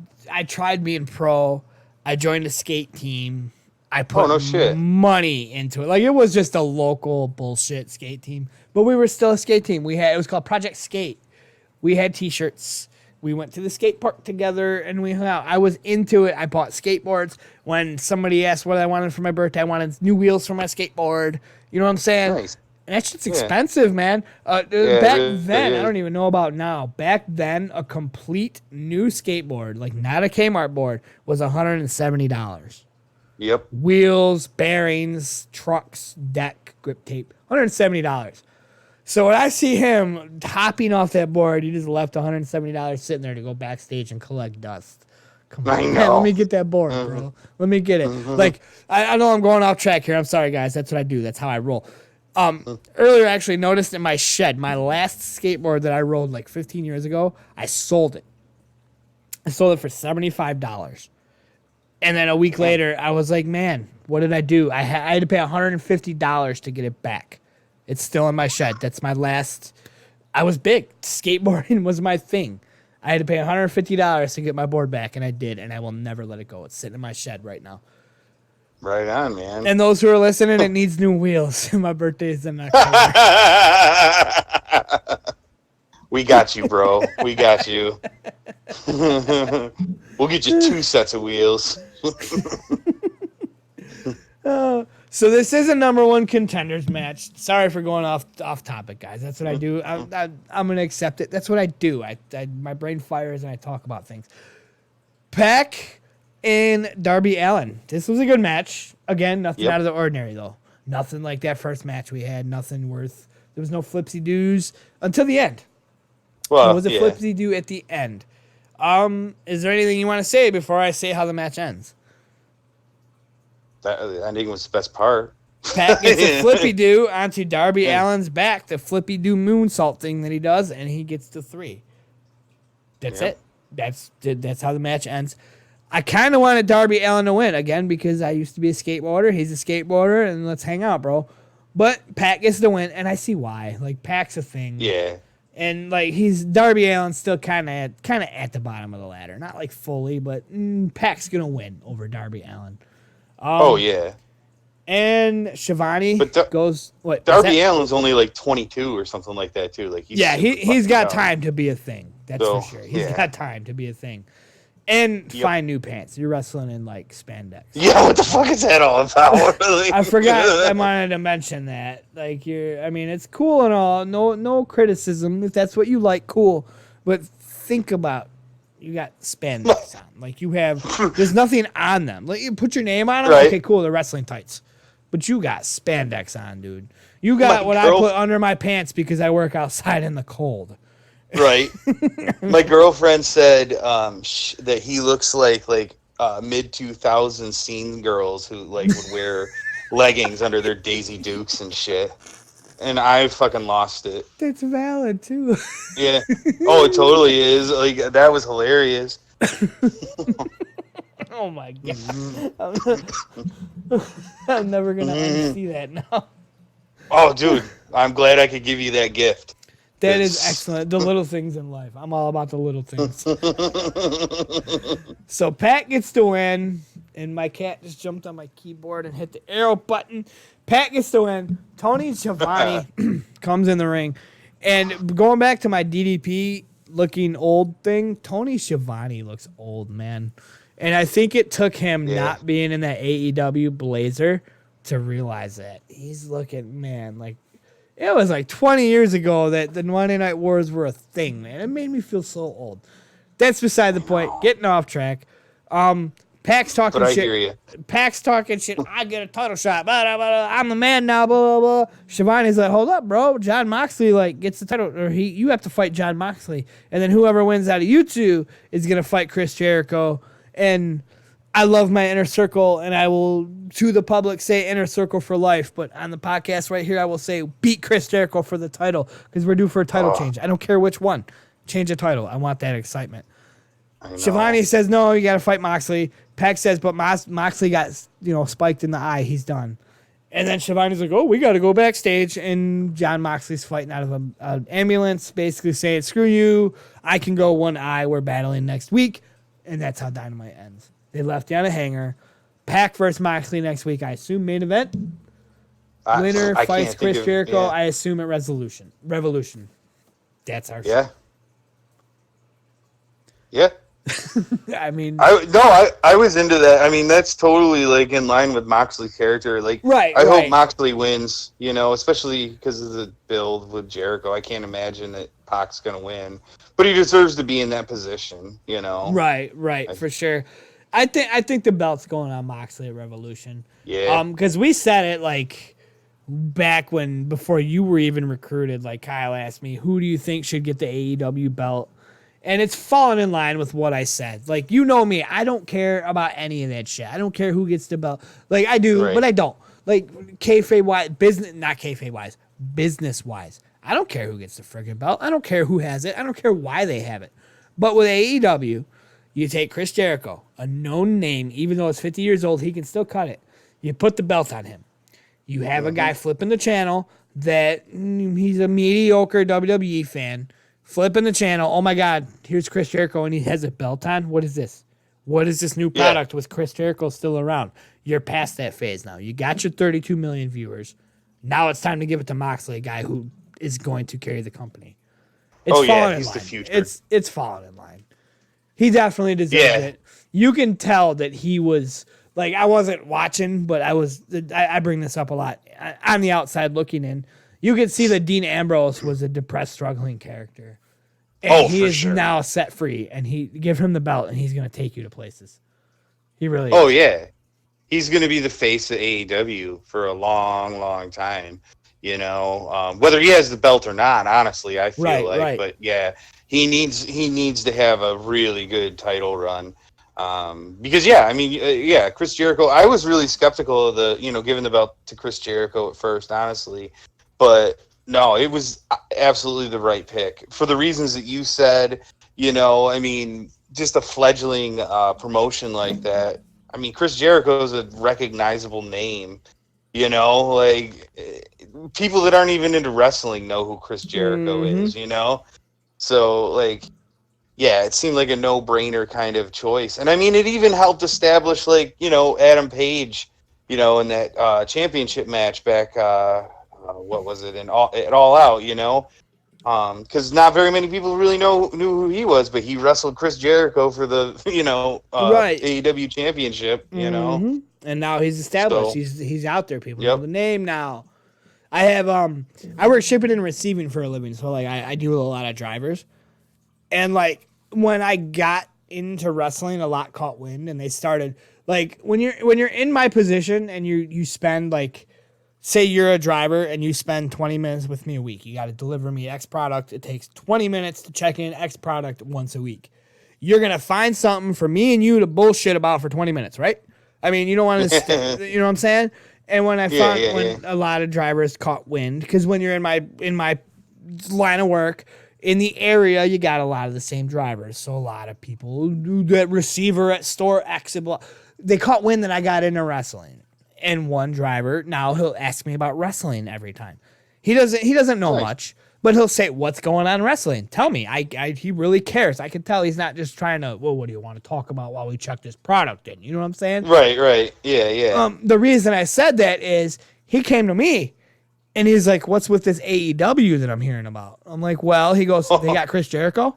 tried being pro. I joined a skate team. I put no shit. money into it. Like it was just a local bullshit skate team, but we were still a skate team. It was called Project Skate. We had T-shirts. We went to the skate park together and we hung out. I was into it. I bought skateboards. When somebody asked what I wanted for my birthday, I wanted new wheels for my skateboard. You know what I'm saying? Nice. And that shit's expensive, man. Back it then, is. I don't even know about now. Back then, a complete new skateboard, like not a Kmart board, was $170. Yep. Wheels, bearings, trucks, deck, grip tape, $170. So when I see him hopping off that board, he just left $170 sitting there to go backstage and collect dust. Come on, I man, know. let me get that board, bro. Let me get it. Like, I know I'm going off track here. I'm sorry, guys. That's what I do. That's how I roll. Earlier, I actually noticed in my shed, my last skateboard that I rode like 15 years ago, I sold it. I sold it for $75. And then a week later, I was like, man, what did I do? I had to pay $150 to get it back. It's still in my shed. That's my last. I was big. Skateboarding was my thing. I had to pay $150 to get my board back, and I did, and I will never let it go. It's sitting in my shed right now. Right on, man. And those who are listening, it needs new wheels. My birthday is in October. We got you, bro. We got you. We'll get you 2 sets of wheels. So this is a number one contenders match. Sorry for going off topic, guys. That's what I do. I'm going to accept it. That's what I do. My brain fires and I talk about things. Pac and Darby Allin. This was a good match. Again, nothing out of the ordinary, though. Nothing like that first match we had. Nothing worth. There was no flipsy-doos until the end. Well, There was a flipsy-doo at the end. Is there anything you want to say before I say how the match ends? That ending was the best part. Pac gets a flippy-doo onto Darby Allin's back, the flippy-doo moonsault thing that he does, and he gets the 3. That's it. That's how the match ends. I kind of wanted Darby Allin to win, again, because I used to be a skateboarder. He's a skateboarder, and let's hang out, bro. But Pac gets the win, and I see why. Like, Pac's a thing. Yeah. And, like, Darby Allin's still kind of at the bottom of the ladder. Not, like, fully, but Pac's going to win over Darby Allin. Oh, yeah. And Shivani goes. What? Darby Allin's only like 22 or something like that too. Like he's got time to be a thing. That's for sure. He's yeah. got time to be a thing. And find new pants. You're wrestling in like spandex. Yeah, what the fuck is that all about? I forgot. I wanted to mention that. Like I mean, it's cool and all. No criticism. If that's what you like, cool. But think about. You got spandex on. Like, you have... There's nothing on them. Like, you put your name on them, right. Okay, cool, they're wrestling tights. But you got spandex on, dude. You got I put under my pants because I work outside in the cold. Right. My girlfriend said that he looks like mid-2000s scene girls who, like, would wear leggings under their Daisy Dukes and shit. And I fucking lost it. That's valid, too. Yeah. Oh, it totally is. Like, that was hilarious. Oh, my God. I'm never going to unsee that now. Oh, dude. I'm glad I could give you that gift. That is excellent. The little things in life. I'm all about the little things. So Pac gets the win, and my cat just jumped on my keyboard and hit the arrow button. Pac gets the win. Tony Schiavone comes in the ring. And going back to my DDP looking old thing, Tony Schiavone looks old, man. And I think it took him not being in that AEW blazer to realize that. He's looking, man, like, it was like 20 years ago that the Monday Night Wars were a thing, man. It made me feel so old. That's beside the point. Getting off track. Pac's talking but I shit. Hear you. Pac's talking shit. I get a title shot. Blah, blah, blah. I'm the man now. Blah, blah, blah. Shivani's like, hold up, bro. John Moxley gets the title, or you have to fight John Moxley, and then whoever wins out of you two is gonna fight Chris Jericho. And I love my inner circle, and I will, to the public, say inner circle for life. But on the podcast right here, I will say beat Chris Jericho for the title because we're due for a title change. I don't care which one. Change the title. I want that excitement. Shivani says, no, you got to fight Moxley. Pac says, but Moxley got spiked in the eye. He's done. And then Shivani's like, oh, we got to go backstage. And John Moxley's fighting out of an ambulance, basically saying, screw you. I can go one eye. We're battling next week. And that's how Dynamite ends. They left you on a hanger. Pac versus Moxley next week, I assume, main event. Winner fights Chris Jericho, I assume, at Revolution. That's our show. Yeah. I mean, I was into that. I mean, that's totally like in line with Moxley's character. Like, I hope Moxley wins, especially because of the build with Jericho. I can't imagine that Pac's going to win, but he deserves to be in that position, Right, for sure. I think the belt's going on Moxley at Revolution. Yeah. Because we said it like back before you were even recruited. Like Kyle asked me, who do you think should get the AEW belt? And it's fallen in line with what I said. Like, me, I don't care about any of that shit. I don't care who gets the belt. Like, I do, but I don't. Like, kayfabe-wise, business-wise. I don't care who gets the friggin' belt. I don't care who has it. I don't care why they have it. But with AEW, you take Chris Jericho, a known name, even though it's 50 years old, he can still cut it. You put the belt on him. You have a guy flipping the channel that he's a mediocre WWE fan. Flipping the channel. Oh my God, here's Chris Jericho and he has a belt on. What is this? What is this new product with Chris Jericho still around? You're past that phase now. You got your 32 million viewers. Now it's time to give it to Moxley, a guy who is going to carry the company. It's falling in line. The future. It's falling in line. He definitely deserves it. You can tell that he was like, I wasn't watching, but I bring this up a lot. On the outside looking in, you could see that Dean Ambrose was a depressed, struggling character. And he is now set free, and give him the belt, and he's going to take you to places. He really is. Oh, yeah. He's going to be the face of AEW for a long, long time, whether he has the belt or not, honestly, I feel like. Right. But, yeah, he needs to have a really good title run. Because, Chris Jericho, I was really skeptical of giving the belt to Chris Jericho at first, honestly. But no, it was absolutely the right pick for the reasons that you said. Just a fledgling promotion like that. I mean, Chris Jericho is a recognizable name. Like people that aren't even into wrestling know who Chris Jericho is. So like, yeah, it seemed like a no-brainer kind of choice. And I mean, it even helped establish Adam Page, in that championship match back. What was it? All Out, because not very many people really knew who he was, but he wrestled Chris Jericho for the AEW championship, And now he's established. So, he's out there. People know the name now. I have I work shipping and receiving for a living, so like I deal with a lot of drivers, and like when I got into wrestling, a lot caught wind, and they started like when you're in my position and you spend like. Say you're a driver and you spend 20 minutes with me a week. You got to deliver me X product. It takes 20 minutes to check in X product once a week. You're going to find something for me and you to bullshit about for 20 minutes, right? I mean, you don't want to, you know what I'm saying? And when a lot of drivers caught wind, because when you're in my line of work, in the area, you got a lot of the same drivers. So a lot of people, that receiver at store X, they caught wind that I got into wrestling. And one driver, now he'll ask me about wrestling every time. He doesn't know much, but he'll say, what's going on in wrestling? Tell me. He really cares. I can tell he's not just trying to, well, what do you want to talk about while we check this product in? You know what I'm saying? Right. Yeah. The reason I said that is he came to me and he's like, what's with this AEW that I'm hearing about? I'm like, well, he goes, they got Chris Jericho?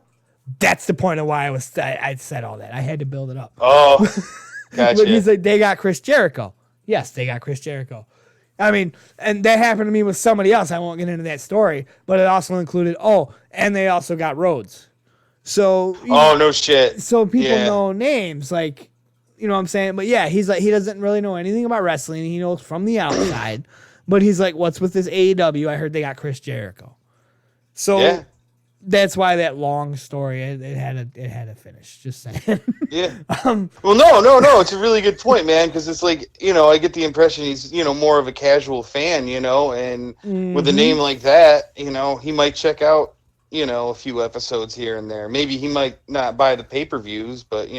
That's the point of why I said all that. I had to build it up. Oh, gotcha. But he's like, they got Chris Jericho. Yes, they got Chris Jericho. I mean, and that happened to me with somebody else. I won't get into that story, but it also included, and they also got Rhodes. So, no shit. So people know names, like, you know what I'm saying? But yeah, he's like, he doesn't really know anything about wrestling. He knows from the outside, but he's like, what's with this AEW? I heard they got Chris Jericho. So that's why that long story, it had to finish. Just saying. Yeah. Well, no. It's a really good point, man. Because it's like, I get the impression he's, more of a casual fan, and with a name like that, he might check out, a few episodes here and there. Maybe he might not buy the pay-per-views, but.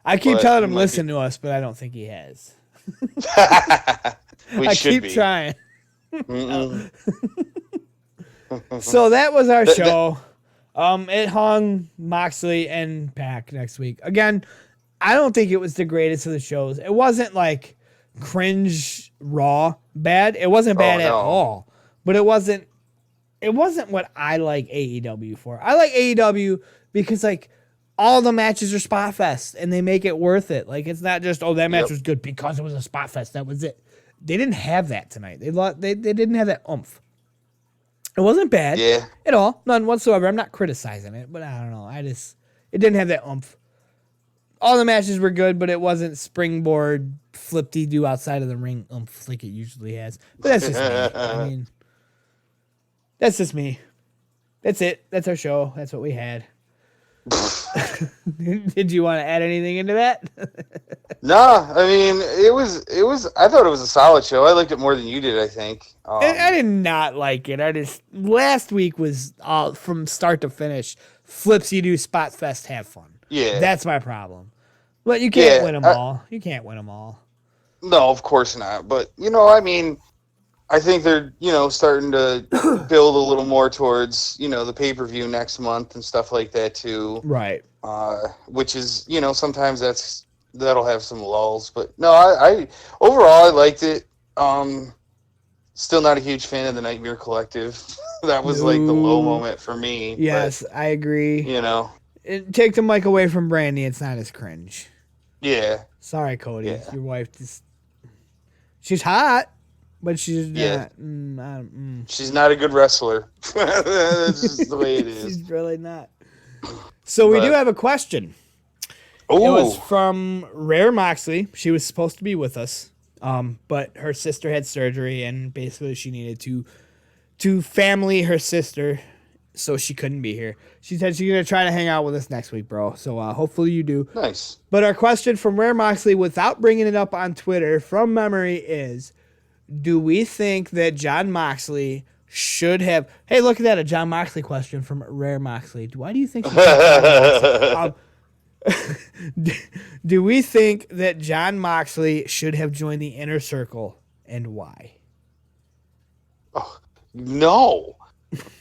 I keep telling him listen to us, but I don't think he has. We I should keep be. trying. Mm-mm. So that was our Th- show. It hung Moxley and Pac next week. Again, I don't think it was the greatest of the shows. It wasn't like cringe raw bad. It wasn't bad at no. all. But it wasn't what I like AEW for. I like AEW because like all the matches are spot fest and they make it worth it. Like it's not just that match was good because it was a spot fest. That was it. They didn't have that tonight. They didn't have that oomph. It wasn't bad at all. None whatsoever. I'm not criticizing it, but I don't know. It didn't have that oomph. All the matches were good, but it wasn't springboard flip-de-doo outside of the ring oomph like it usually has. But that's just me. I mean, that's just me. That's it. That's our show. That's what we had. Did you want to add anything into that? No, I mean it was. I thought it was a solid show. I liked it more than you did. I think. I did not like it. Last week was from start to finish. Flips you do spot fest, have fun. Yeah, that's my problem. But you can't win them all. You can't win them all. No, of course not. But I mean, I think they're starting to build a little more towards the pay-per-view next month and stuff like that too. Right. Which is sometimes that'll have some lulls, but no, I overall I liked it. Still not a huge fan of the Nightmare Collective. That was like the low moment for me. Yes, I agree. Take the mic away from Brandy. It's not as cringe. Yeah. Sorry, Cody. Yeah. Your wife she's hot, but she's not. She's not a good wrestler. That's just the way it is. She's really not. So we do have a question. Ooh. It was from Rare Moxley. She was supposed to be with us, but her sister had surgery, and basically she needed to family her sister, so she couldn't be here. She said she's going to try to hang out with us next week, bro. So hopefully you do. Nice. But our question from Rare Moxley, without bringing it up on Twitter, from memory is, do we think that Jon Moxley should have... Hey, look at that, a Jon Moxley question from Rare Moxley. Why do you think... do we think that Jon Moxley should have joined the Inner Circle, and why? Oh, no.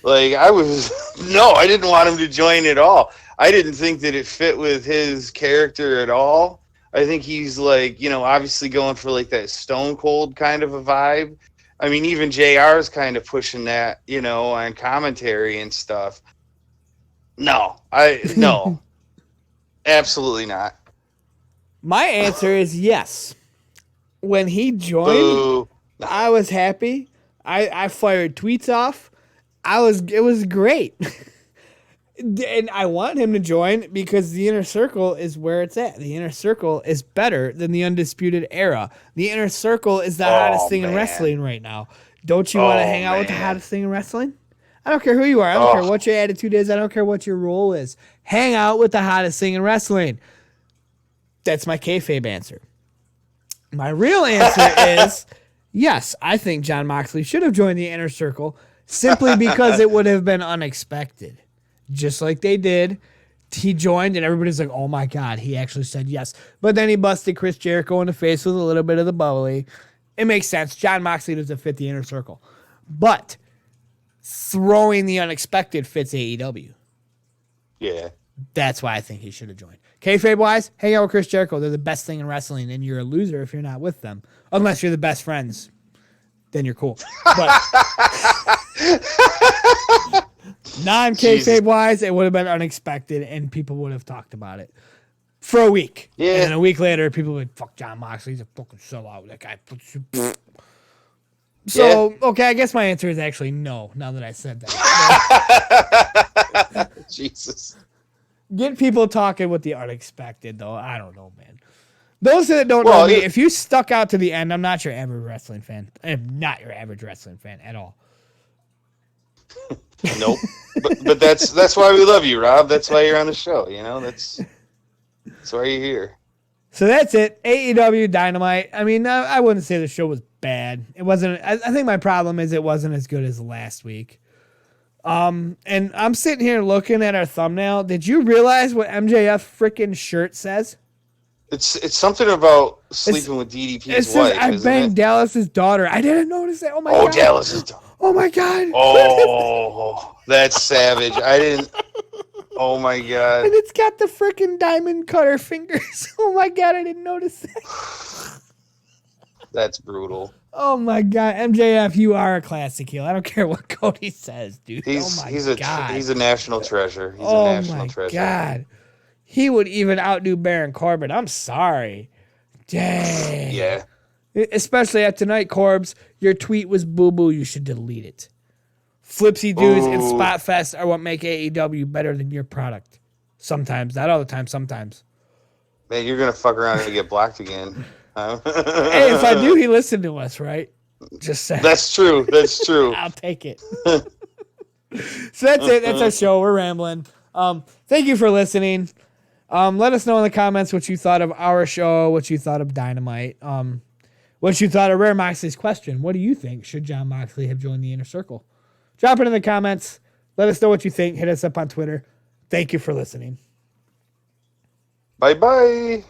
I didn't want him to join at all. I didn't think that it fit with his character at all. I think he's obviously going for that Stone Cold kind of a vibe. I mean, even JR is kind of pushing that, on commentary and stuff. No, absolutely not. My answer is yes. When he joined, Boo. I was happy. I fired tweets off. It was great. And I want him to join because the Inner Circle is where it's at. The Inner Circle is better than the Undisputed Era. The Inner Circle is the hottest thing in wrestling right now. Don't you want to hang out with the hottest thing in wrestling? I don't care who you are. I don't care what your attitude is. I don't care what your role is. Hang out with the hottest thing in wrestling. That's my kayfabe answer. My real answer is yes, I think Jon Moxley should have joined the Inner Circle simply because it would have been unexpected. Just like they did. He joined and everybody's like, oh my God, he actually said yes. But then he busted Chris Jericho in the face with a little bit of the bubbly. It makes sense. Jon Moxley doesn't fit the Inner Circle. But throwing the unexpected fits AEW. Yeah. That's why I think he should have joined. Kayfabe wise, hang out with Chris Jericho. They're the best thing in wrestling, and you're a loser if you're not with them. Unless you're the best friends. Then you're cool. But non-kayfabe wise, it would have been unexpected, and people would have talked about it for a week. Yeah. And then a week later, people would fuck Jon Moxley. He's a fucking sellout. That guy. So, okay, I guess my answer is actually no, now that I said that. Jesus. Get people talking with the unexpected, though. I don't know, man. Those that don't know me, if you stuck out to the end, I'm not your average wrestling fan. I am not your average wrestling fan at all. Nope. But that's why we love you, Rob. That's why you're on the show. That's why you're here. So that's it. AEW Dynamite. I mean, I wouldn't say the show was bad. It wasn't. I think my problem is it wasn't as good as last week. And I'm sitting here looking at our thumbnail. Did you realize what MJF freaking shirt says? It's something about sleeping with It DDP's says wife, I isn't banged it? Dallas's daughter. I didn't notice that. Oh my god. Dallas is. Oh my god. Oh, that's savage. I didn't. Oh my And god. it's got the freaking diamond cutter fingers. Oh my god, I didn't notice that. That's brutal. Oh my god, MJF, you are a classic heel. I don't care what Cody says, dude. He's oh my he's god. he's a national treasure. He's a Oh national my treasure. god. He would even outdo Baron Corbin. I'm sorry. Dang. Yeah. Especially at tonight, Corbs. Your tweet was boo boo. You should delete it. Flipsy dudes and Ooh. Spot Fest are what make AEW better than your product. Sometimes. Not all the time, sometimes. Man, you're gonna fuck around and get blocked again. Hey, if I do, he listened to us, right? Just saying. That's true. That's true. I'll take it. So that's it. That's our show. We're rambling. Thank you for listening. Let us know in the comments what you thought of our show, what you thought of Dynamite, what you thought of Rare Moxley's question. What do you think? Should John Moxley have joined the Inner Circle? Drop it in the comments. Let us know what you think. Hit us up on Twitter. Thank you for listening. Bye bye.